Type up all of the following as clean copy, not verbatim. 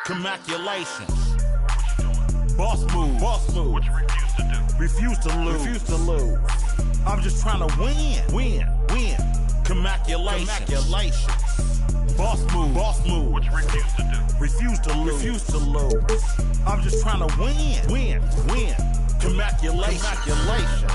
Congratulations. Boss move. Boss move. What you refuse to do? Refuse to lose. I'm just trying to win. Win. Congratulations. Boss move. Boss move. What you refuse to do? Refuse to lose. Refuse to lose. I'm just trying to win. Win. Congratulations. Congratulations.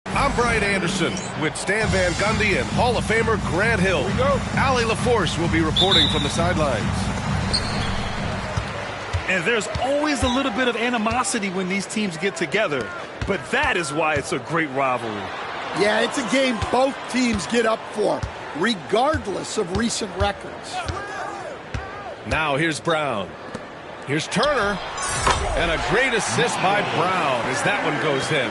I'm Brian Anderson with Stan Van Gundy and Hall of Famer Grant Hill. Here we go. Allie LaForce will be reporting from the sidelines. And there's always a little bit of animosity when these teams get together, but that is why it's a great rivalry. Yeah, it's a game both teams get up for, regardless of recent records. Now here's Brown. Here's Turner. And a great assist by Brown as that one goes in.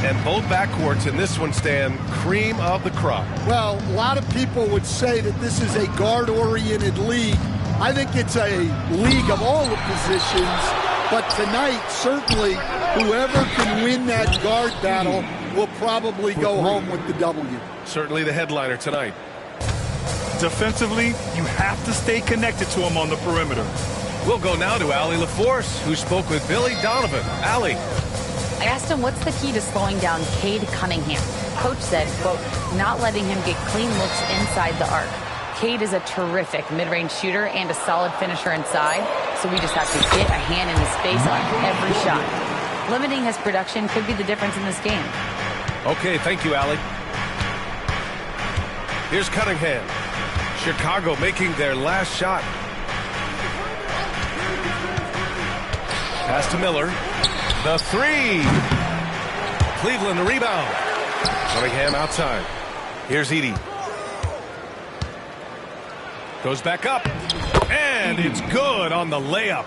And both backcourts in this one, Stan, cream of the crop. Well, a lot of people would say that this is a guard-oriented league. I think it's a league of all the positions. But tonight, certainly, whoever can win that guard battle will probably go home with the W. Certainly the headliner tonight. Defensively, you have to stay connected to him on the perimeter. We'll go now to Allie LaForce, who spoke with Billy Donovan. Allie. I asked him what's the key to slowing down Cade Cunningham. Coach said, quote, not letting him get clean looks inside the arc. Cade is a terrific mid-range shooter and a solid finisher inside, so we just have to get a hand in his face on every shot. Limiting his production could be the difference in this game. Okay, thank you, Allie. Here's Cunningham. Chicago making their last shot. Pass to Miller. The three. Cleveland the rebound. Cunningham outside. Here's Edey. Goes back up. And it's good on the layup.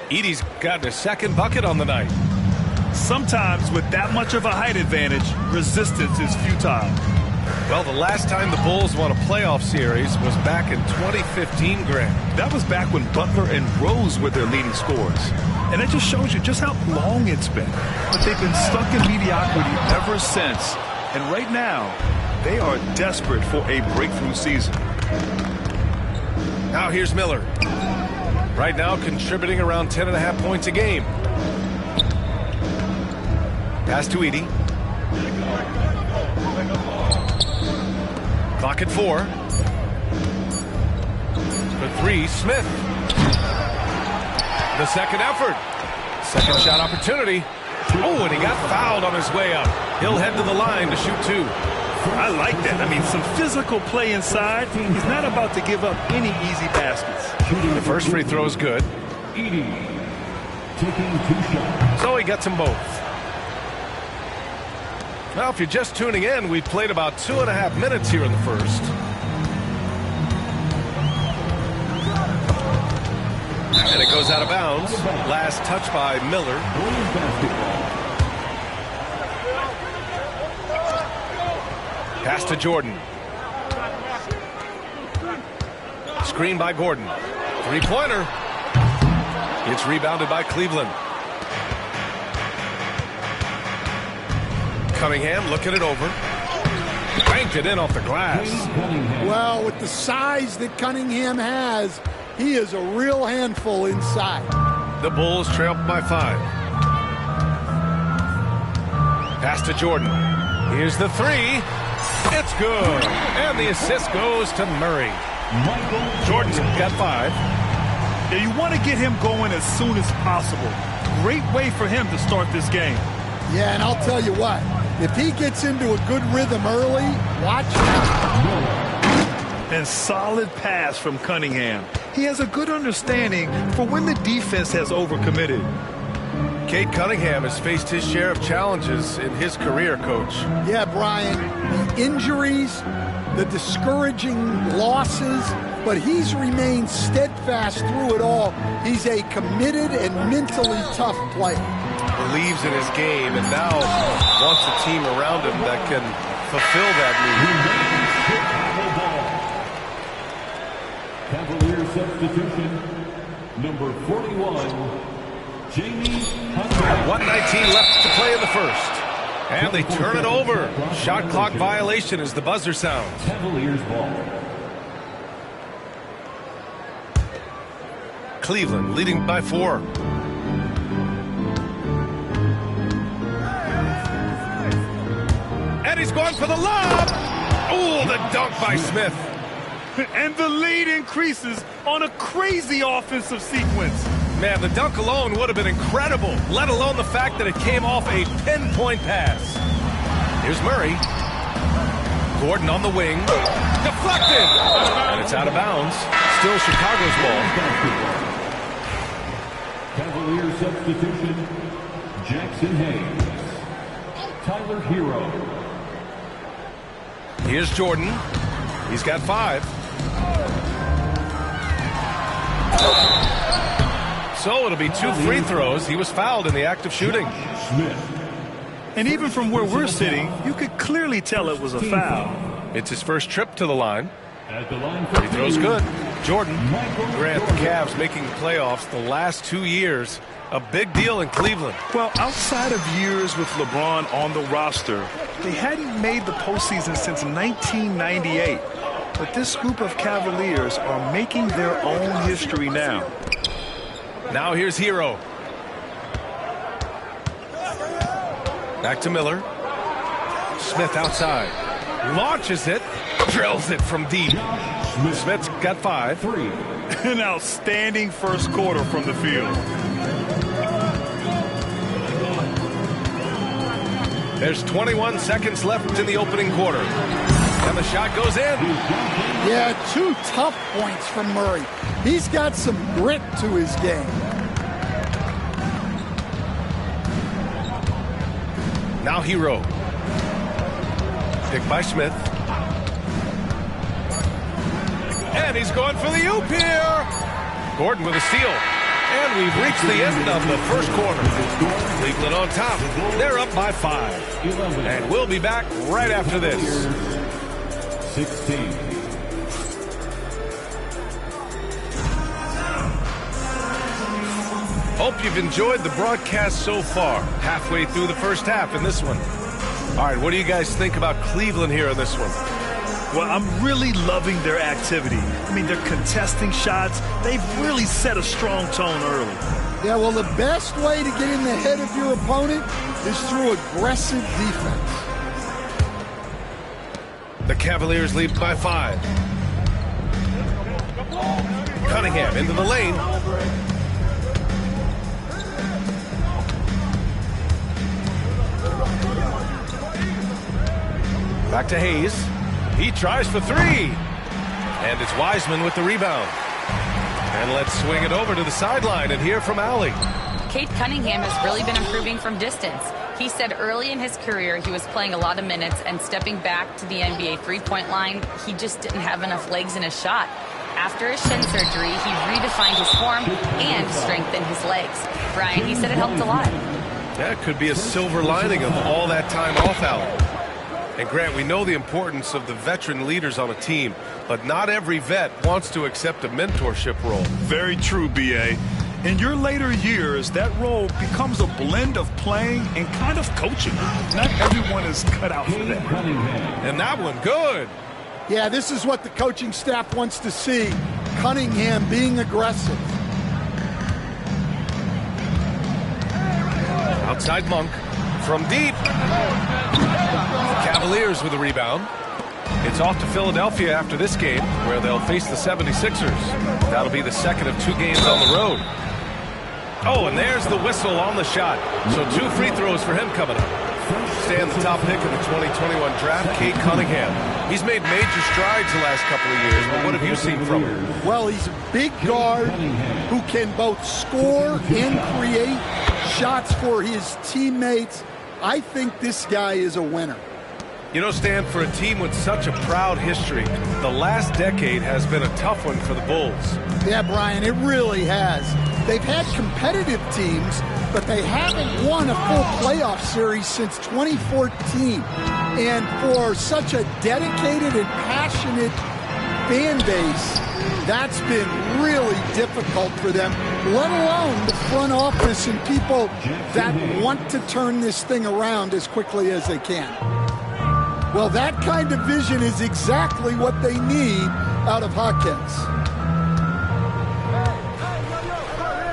Edey's got a second bucket on the night. Sometimes with that much of a height advantage, resistance is futile. Well, the last time the Bulls won a playoff series was back in 2015, Grant. That was back when Butler and Rose were their leading scorers. And it just shows you just how long it's been. But they've been stuck in mediocrity ever since. And right now, they are desperate for a breakthrough season. Now here's Miller. Right now contributing around 10.5 points a game. Pass to Edey. Clock at 4. For 3, Smith. The second effort. Second shot opportunity. Oh, and he got fouled on his way up. He'll head to the line to shoot 2. I like that. I mean, some physical play inside. He's not about to give up any easy baskets. The first free throw is good. So he gets them both. Now, if you're just tuning in, we've played about 2.5 minutes here in the first. And it goes out of bounds. Last touch by Miller. Pass to Jordan. Screen by Gordon. Three-pointer. It's rebounded by Cleveland. Cunningham looking it over. Banked it in off the glass. Well, with the size that Cunningham has, he is a real handful inside. The Bulls trail by 5. Pass to Jordan. Here's the 3. It's good. And the assist goes to Murray. Jordan's got 5. Yeah, you want to get him going as soon as possible. Great way for him to start this game. Yeah, and I'll tell you what. If he gets into a good rhythm early, watch out. And solid pass from Cunningham. He has a good understanding for when the defense has overcommitted. Cade Cunningham has faced his share of challenges in his career, Coach. Yeah, Brian, the injuries, the discouraging losses, but he's remained steadfast through it all. He's a committed and mentally tough player. Believes in his game and now wants a team around him that can fulfill that need. Cavalier substitution, number 41, Jamie Hunter. 1:19 left to play in the first. And they turn it over. Shot clock violation as the buzzer sounds. Cavaliers ball. Cleveland leading by 4. And he's going for the lob. Oh, the dunk by Smith. And the lead increases on a crazy offensive sequence. Man, the dunk alone would have been incredible, let alone the fact that it came off a pinpoint pass. Here's Murray. Gordon on the wing. Deflected. And it's out of bounds. Still Chicago's ball. Cavalier substitution, Jackson Hayes. Tyler Hero. Here's Jordan. He's got 5. So it'll be 2 free throws. He was fouled in the act of shooting. Smith. And even from where we're sitting, you could clearly tell it was a foul. It's his first trip to the line. At the line for Free throw's good. Jordan. Grant, the Cavs making the playoffs the last 2 years. A big deal in Cleveland. Well, outside of years with LeBron on the roster, they hadn't made the postseason since 1998. But this group of Cavaliers are making their own history now. Now here's Hero. Back to Miller. Smith outside. Launches it. Drills it from deep. Smith's got 5. An outstanding first quarter from the field. There's 21 seconds left in the opening quarter. And the shot goes in. Yeah, 2 tough points from Murray. He's got some grit to his game. Now Hero. Picked by Smith. And he's going for the oop here. Gordon with a steal. And we've reached the end of the first quarter. Cleveland on top. They're up by 5. And we'll be back right after this. 16. Hope you've enjoyed the broadcast so far. Halfway through the first half in this one. All right, what do you guys think about Cleveland here in this one? Well, I'm really loving their activity. I mean, they're contesting shots. They've really set a strong tone early. Yeah, well, the best way to get in the head of your opponent is through aggressive defense. The Cavaliers lead by 5. Cunningham into the lane. Back to Hayes. He tries for 3. And it's Wiseman with the rebound. And let's swing it over to the sideline and hear from Allie. Cade Cunningham has really been improving from distance. He said early in his career he was playing a lot of minutes, and stepping back to the NBA three-point line, he just didn't have enough legs in his shot. After his shin surgery, he redefined his form and strengthened his legs. Brian, he said it helped a lot. That could be a silver lining of all that time off, Allie. And Grant, we know the importance of the veteran leaders on a team, but not every vet wants to accept a mentorship role. Very true, B.A. In your later years, that role becomes a blend of playing and kind of coaching. Not everyone is cut out for that. And that one, good. Yeah, this is what the coaching staff wants to see. Cunningham being aggressive. Outside Monk from deep. Cavaliers with a rebound. It's off to Philadelphia after this game, where they'll face the 76ers. That'll be the second of 2 games on the road. Oh, and there's the whistle on the shot. So 2 free throws for him coming up. Staying the top pick in the 2021 draft, Cade Cunningham. He's made major strides the last couple of years, but what have you seen from him? Well, he's a big guard who can both score and create shots for his teammates. I think this guy is a winner. You know, Stan, for a team with such a proud history, the last decade has been a tough one for the Bulls. Yeah, Brian, it really has. They've had competitive teams, but they haven't won a full playoff series since 2014. And for such a dedicated and passionate fan base, that's been really difficult for them, let alone the front office and people that want to turn this thing around as quickly as they can. Well, that kind of vision is exactly what they need out of Hawkins.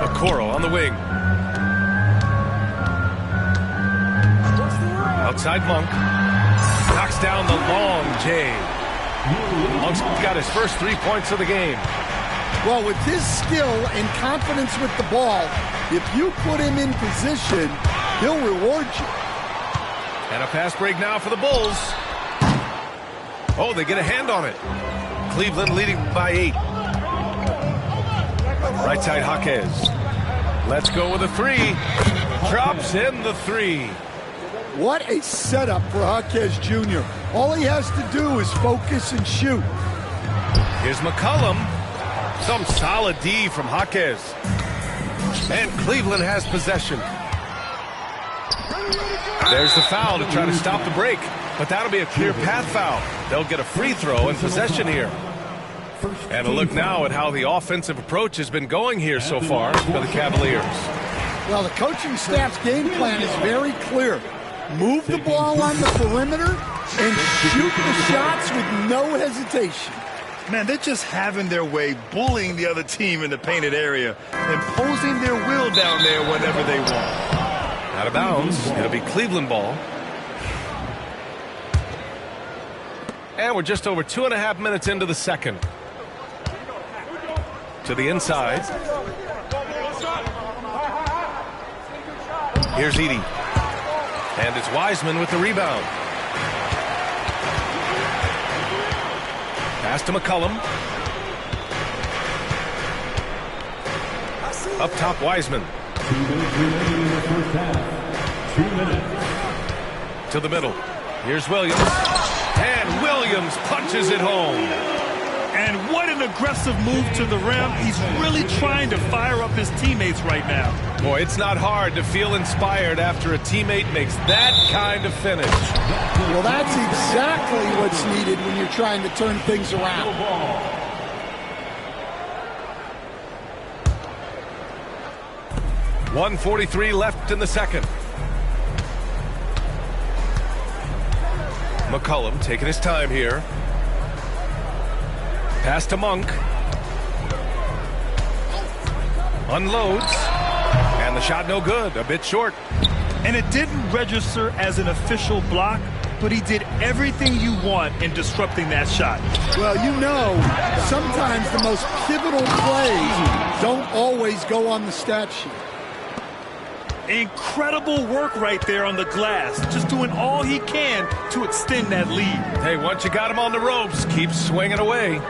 Okoro on the wing. Outside Monk. Knocks down the long J. Monk's got his first 3 points of the game. Well, with his skill and confidence with the ball, if you put him in position, he'll reward you. And a pass break now for the Bulls. Oh, they get a hand on it. Cleveland leading by 8. Right side, Jaquez. Let's go with a 3. Drops in the 3. What a setup for Jaquez Jr. All he has to do is focus and shoot. Here's McCollum. Some solid D from Jaquez. And Cleveland has possession. There's the foul to try to stop the break. But that'll be a clear path foul. They'll get a free throw and possession here. And a look now at how the offensive approach has been going here so far for the Cavaliers. Well, the coaching staff's game plan is very clear. Move the ball on the perimeter and shoot the shots with no hesitation. Man, they're just having their way, bullying the other team in the painted area, imposing their will down there whenever they want. Out of bounds. It'll be Cleveland ball. And we're just over 2.5 minutes into the second. To the inside. Here's Edey. And it's Wiseman with the rebound. Pass to McCollum. Up top, Wiseman. 2 minutes remaining in the first half. 2 minutes. To the middle. Here's Williams. And Williams punches it home. And what an aggressive move to the rim. He's really trying to fire up his teammates right now. Boy, it's not hard to feel inspired after a teammate makes that kind of finish. Well, that's exactly what's needed when you're trying to turn things around. 1:43 left in the second. McCollum taking his time here. Pass to Monk. Unloads. And the shot no good. A bit short. And it didn't register as an official block, but he did everything you want in disrupting that shot. Well, you know, sometimes the most pivotal plays don't always go on the stat sheet. Incredible work right there on the glass. Just doing all he can to extend that lead. Hey, once you got him on the ropes, keep swinging away.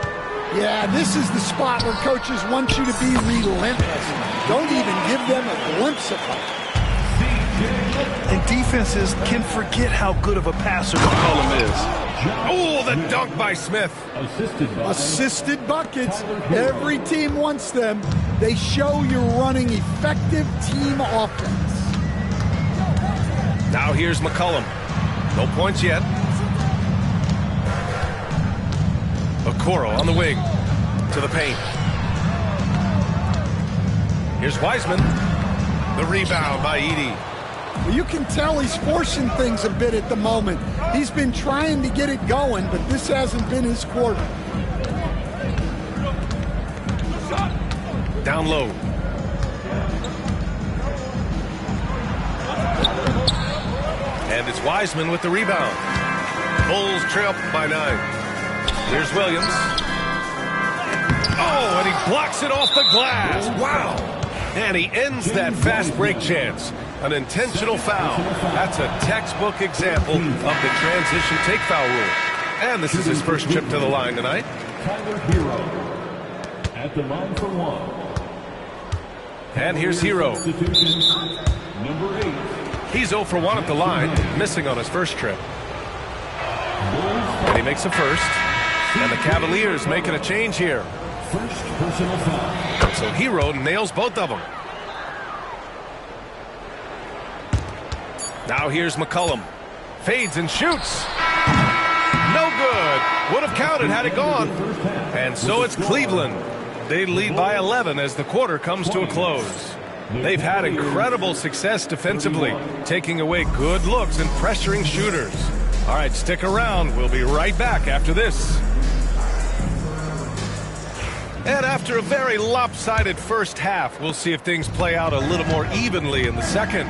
Yeah, this is the spot where coaches want you to be relentless. Don't even give them a glimpse of hope. And defenses can forget how good of a passer McCollum is. Oh, the dunk by Smith. Assisted buckets. Every team wants them. They show you're running effective team offense. Now here's McCollum. No points yet. Okoro on the wing to the paint. Here's Wiseman. The rebound by Edey. Well, you can tell he's forcing things a bit at the moment. He's been trying to get it going, but this hasn't been his quarter. Down low. And it's Wiseman with the rebound. Bulls trail by 9. Here's Williams. Oh, and he blocks it off the glass. Wow. And he ends that fast break chance. An intentional foul. That's a textbook example of the transition take foul rule. And this is his first trip to the line tonight. Tyler Hero at the line for one. And here's Hero. Number 8. He's 0 for 1 at the line, missing on his first trip. And he makes a first. And the Cavaliers making a change here. First personal foul. So Hero nails both of them. Now here's McCollum. Fades and shoots. No good. Would have counted had it gone. And so it's Cleveland. They lead by 11 as the quarter comes to a close. They've had incredible success defensively, taking away good looks and pressuring shooters. All right, stick around. We'll be right back after this. And after a very lopsided first half, we'll see if things play out a little more evenly in the second.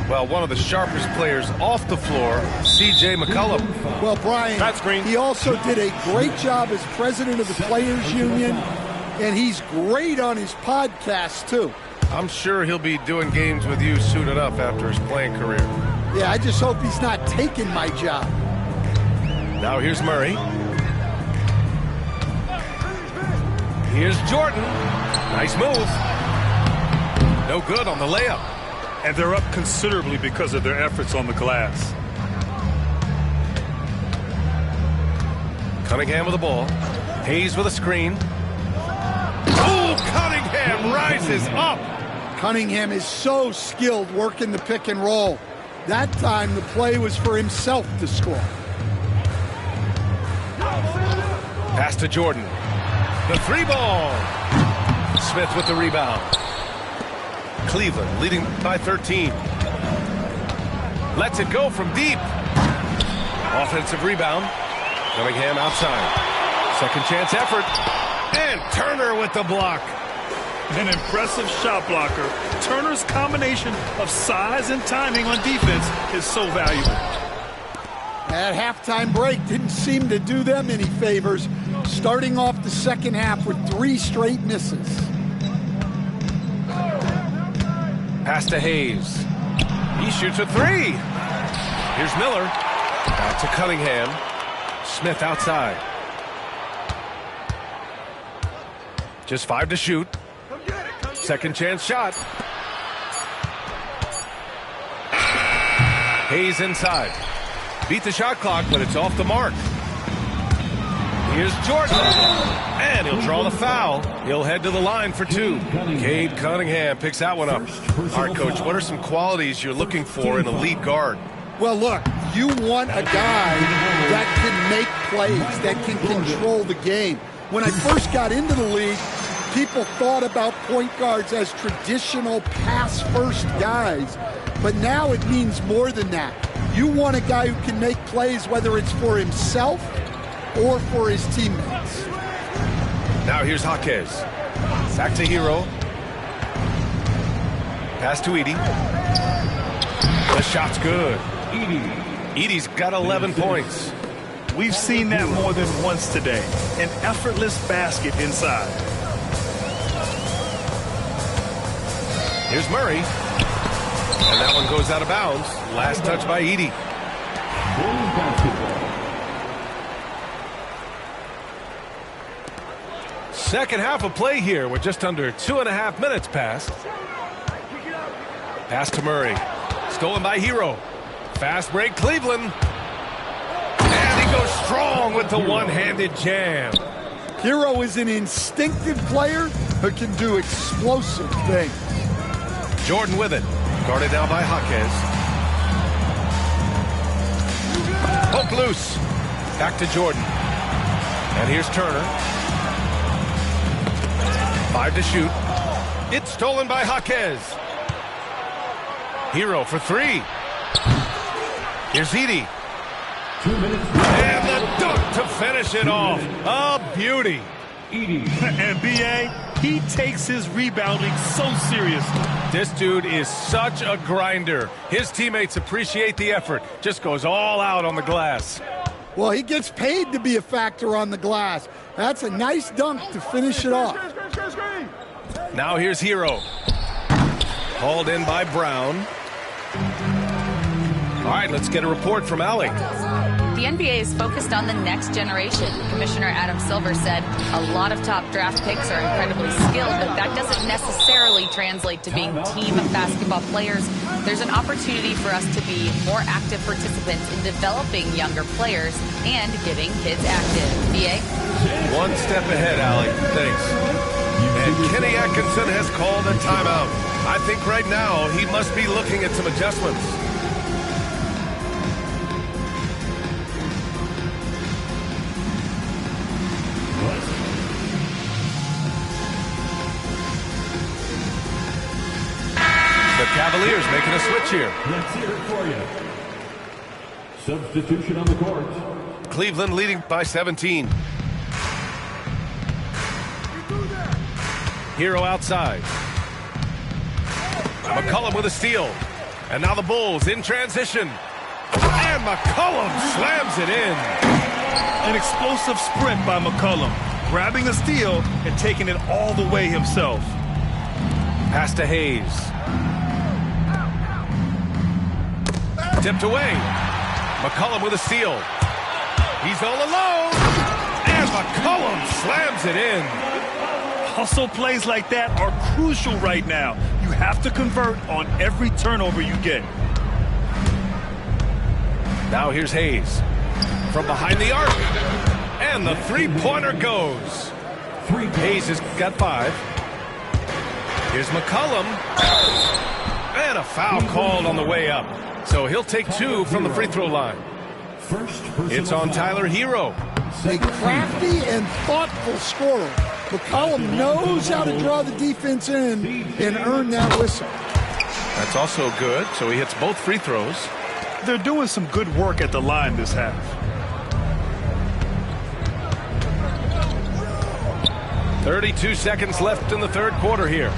Well, one of the sharpest players off the floor, C.J. McCollum. Well, Brian, he also did a great job as president of the Players Union, and he's great on his podcast, too. I'm sure he'll be doing games with you suited up after his playing career. Yeah, I just hope he's not taking my job. Now here's Murray. Here's Jordan. Nice move. No good on the layup. And they're up considerably because of their efforts on the glass. Cunningham with the ball. Hayes with a screen. Oh, Cunningham rises up. Cunningham is so skilled working the pick and roll. That time the play was for himself to score. Pass to Jordan. The 3-ball. Smith with the rebound. Cleveland leading by 13. Lets it go from deep. Offensive rebound. Cunningham outside. Second chance effort. And Turner with the block. An impressive shot blocker. Turner's combination of size and timing on defense is so valuable. That halftime break didn't seem to do them any favors, starting off the second half with 3 straight misses. Pass to Hayes. He shoots a 3. Here's Miller. Back to Cunningham. Smith outside. Just 5 to shoot. Second chance shot. Hayes inside. Beat the shot clock, but it's off the mark. Here's Jordan. And he'll draw the foul. He'll head to the line for 2. Cade Cunningham picks that one up. All right, Coach, what are some qualities you're looking for in a lead guard? Well, look, you want a guy that can make plays, that can control the game. When I first got into the league, people thought about point guards as traditional pass-first guys. But now it means more than that. You want a guy who can make plays, whether it's for himself or for his teammates. Now here's Jaquez. Back to Hero. Pass to Edey. The shot's good. Edey's got 11 points. We've seen that more than once today. An effortless basket inside. Here's Murray. And that one goes out of bounds. Last touch by Edey. Second half of play here with just under 2.5 minutes passed. Pass to Murray. Stolen by Herro. Fast break, Cleveland. And he goes strong with the one-handed jam. Herro is an instinctive player who can do explosive things. Jordan with it. Guarded now by Jaquez. Poke loose. Back to Jordan. And here's Turner. 5 to shoot. It's stolen by Jaquez. Herro for 3. Here's Edey. 2 minutes. And the dunk to finish it off. A beauty. Edey. And B.A., he takes his rebounding so seriously. This dude is such a grinder. His teammates appreciate the effort. Just goes all out on the glass. Well, he gets paid to be a factor on the glass. That's a nice dunk to finish it off. Now here's Herro. Hauled in by Brown. All right, let's get a report from Allie. The NBA is focused on the next generation. Commissioner Adam Silver said a lot of top draft picks are incredibly skilled, but that doesn't necessarily translate to being team basketball players. There's an opportunity for us to be more active participants in developing younger players and getting kids active. BA? One step ahead, Allie. Thanks. And Kenny Atkinson has called a timeout. I think right now he must be looking at some adjustments. The Cavaliers making a switch here. Let's hear it for you. Substitution on the court. Cleveland leading by 17. Herro outside. McCollum with a steal. And now the Bulls in transition. And McCollum slams it in. An explosive sprint by McCollum, grabbing a steal and taking it all the way himself. Pass to Hayes. Tipped away. McCollum with a steal. He's all alone. And McCollum slams it in. Hustle plays like that are crucial right now. You have to convert on every turnover you get. Now here's Hayes. From behind the arc. And the three-pointer goes. Hayes has got 5. Here's McCollum. And a foul called on the way up. So he'll take 2 from the free throw line. It's on Tyler Herro. A crafty and thoughtful scorer. McCollum knows how to draw the defense in and earn that whistle. That's also good. So he hits both free throws. They're doing some good work at the line this half. .32 seconds left in the third quarter here.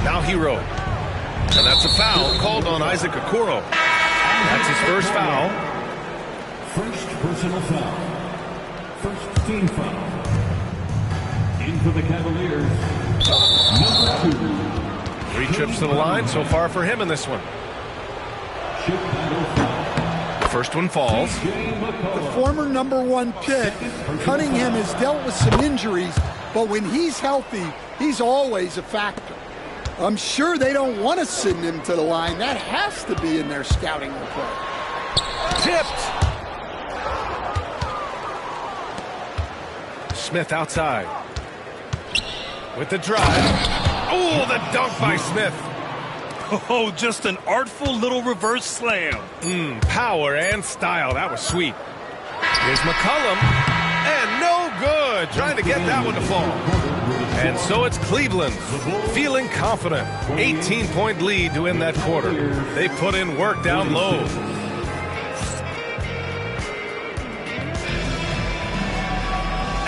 Now Herro. And that's a foul called on Isaac Okoro. That's his first foul. First personal foul. First team foul. In for the Cavaliers. Number 2. 3 trips to the line so far for him in this one. Chicago foul. The first one falls. The former number 1 pick, Cunningham, has dealt with some injuries, but when he's healthy, he's always a factor. I'm sure they don't want to send him to the line. That has to be in their scouting report. Tipped. Smith outside. With the drive. Oh, the dunk by Smith. Oh, just an artful little reverse slam. Power and style. That was sweet. Here's McCollum. And no good. Trying to get that one to fall. And so it's Cleveland, feeling confident. 18-point lead to win that quarter. They put in work down low.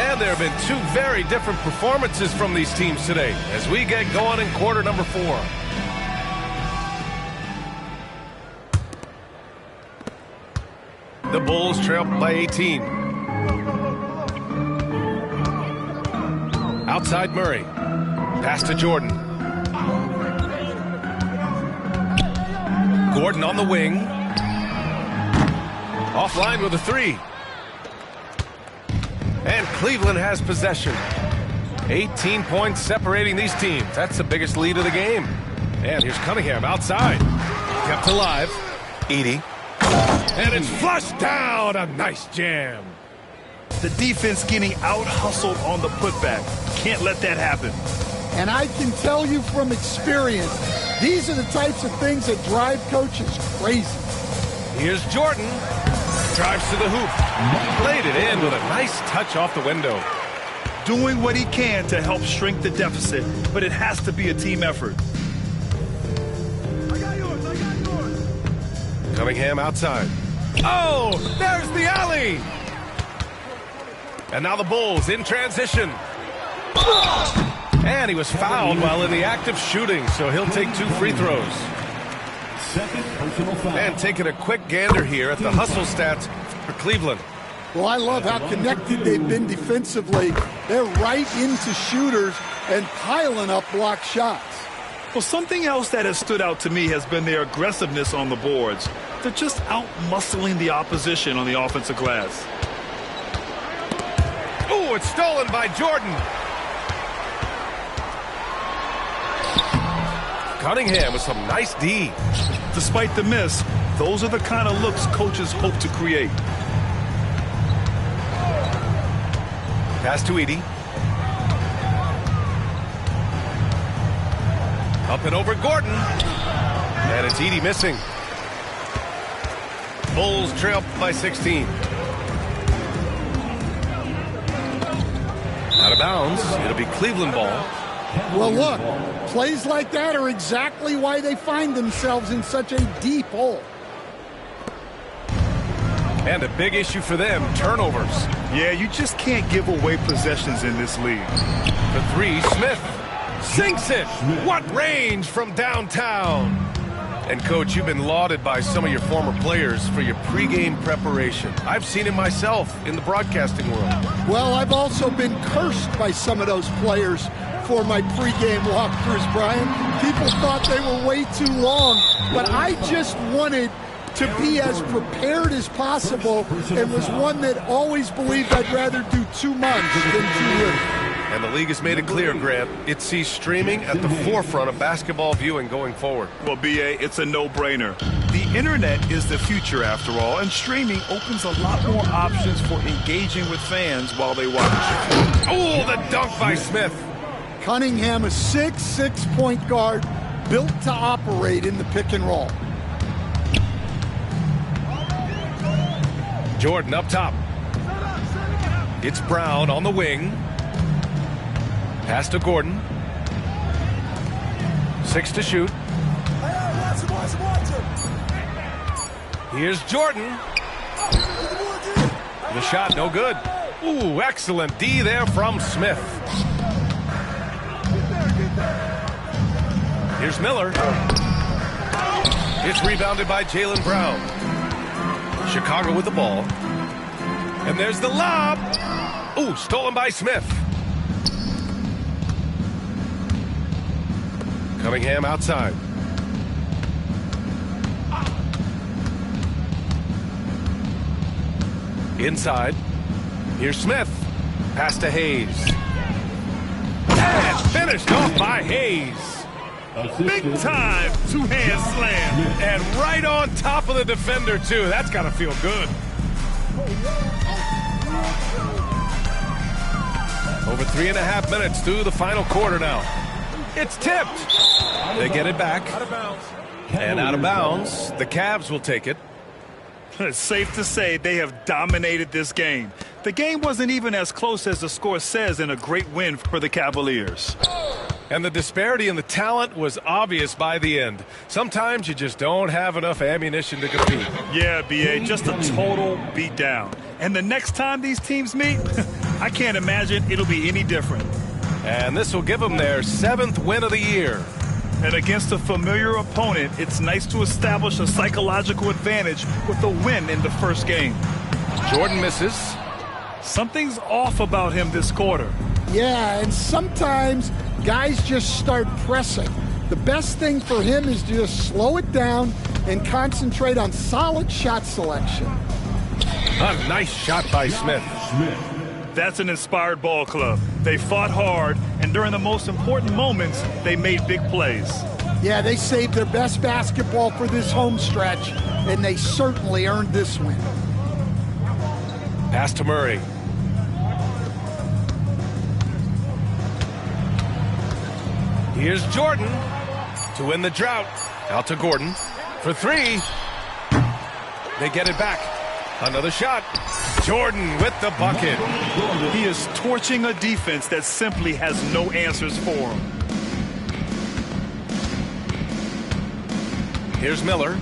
And there have been 2 very different performances from these teams today as we get going in quarter number 4. The Bulls trail by 18. Outside Murray. Pass to Jordan. Gordon on the wing. Offline with a three. And Cleveland has possession. 18 points separating these teams. That's the biggest lead of the game. And here's Cunningham outside. Kept alive. Edey. And it's flushed down. A nice jam. The defense getting out-hustled on the putback. Can't let that happen. And I can tell you from experience, these are the types of things that drive coaches crazy. Here's Jordan. Drives to the hoop. Played it in with a nice touch off the window. Doing what he can to help shrink the deficit, but it has to be a team effort. Cunningham outside. Oh, there's the alley. And now the Bulls in transition. And he was fouled while in the act of shooting, so he'll take 2 free throws. Second personal foul. And taking a quick gander here at the hustle stats for Cleveland. Well, I love how connected they've been defensively. They're right into shooters and piling up block shots. Well, something else that has stood out to me has been their aggressiveness on the boards. They're just out-muscling the opposition on the offensive glass. Oh, it's stolen by Jordan. Cunningham with some nice D. Despite the miss, those are the kind of looks coaches hope to create. Pass to Edey. Up and over Gordon. And it's Edey missing. Bulls trail by 16. Out of bounds. It'll be Cleveland ball. Well, look, plays like that are exactly why they find themselves in such a deep hole. And a big issue for them, turnovers. Yeah, you just can't give away possessions in this league. The three, Smith sinks it. What range from downtown. And, Coach, you've been lauded by some of your former players for your pregame preparation. I've seen it myself in the broadcasting world. Well, I've also been cursed by some of those players for my pregame walkthroughs, Brian. People thought they were way too long, but I just wanted to be as prepared as possible and was one that always believed I'd rather do too much than too little. And the league has made it clear, Grant, it sees streaming at the forefront of basketball viewing going forward. Well, B.A., it's a no-brainer. The internet is the future, after all, and streaming opens a lot more options for engaging with fans while they watch. Oh, the dunk by Smith. Cunningham, a 6'6" point guard, built to operate in the pick and roll. Jordan up top. It's Brown on the wing. Pass to Gordon. 6 to shoot. Here's Jordan. The shot no good. Ooh, excellent D there from Smith. Here's Miller. It's rebounded by Jaylen Brown. Chicago with the ball. And there's the lob. Ooh, stolen by Smith. Cunningham outside. Inside. Here's Smith. Pass to Hayes. And finished off by Hayes. Big time two-hand slam. And right on top of the defender, too. That's got to feel good. Over 3.5 minutes through the final quarter now. It's tipped. They get it back. And out of bounds, the Cavs will take it. It's safe to say they have dominated this game. The game wasn't even as close as the score says in a great win for the Cavaliers. And the disparity in the talent was obvious by the end. Sometimes you just don't have enough ammunition to compete. Yeah, B.A., just a total beatdown. And the next time these teams meet, I can't imagine it'll be any different. And this will give them their 7th win of the year. And against a familiar opponent, it's nice to establish a psychological advantage with a win in the first game. Jordan misses. Something's off about him this quarter. Yeah, and sometimes guys just start pressing. The best thing for him is to just slow it down and concentrate on solid shot selection. A nice shot by Smith. That's an inspired ball club. They fought hard, and during the most important moments, they made big plays. Yeah, they saved their best basketball for this home stretch, and they certainly earned this win. Pass to Murray. Here's Jordan to win the drought. Out to Gordon for three. They get it back. Another shot. Jordan with the bucket. He is torching a defense that simply has no answers for him. Here's Miller.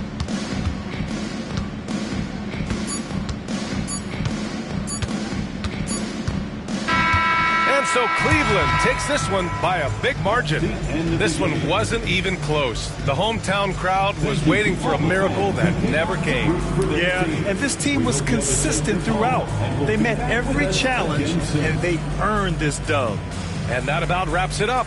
And so Cleveland takes this one by a big margin. This one wasn't even close. The hometown crowd was waiting for a miracle that never came. Yeah, and this team was consistent throughout. They met every challenge, and they earned this dub. And that about wraps it up.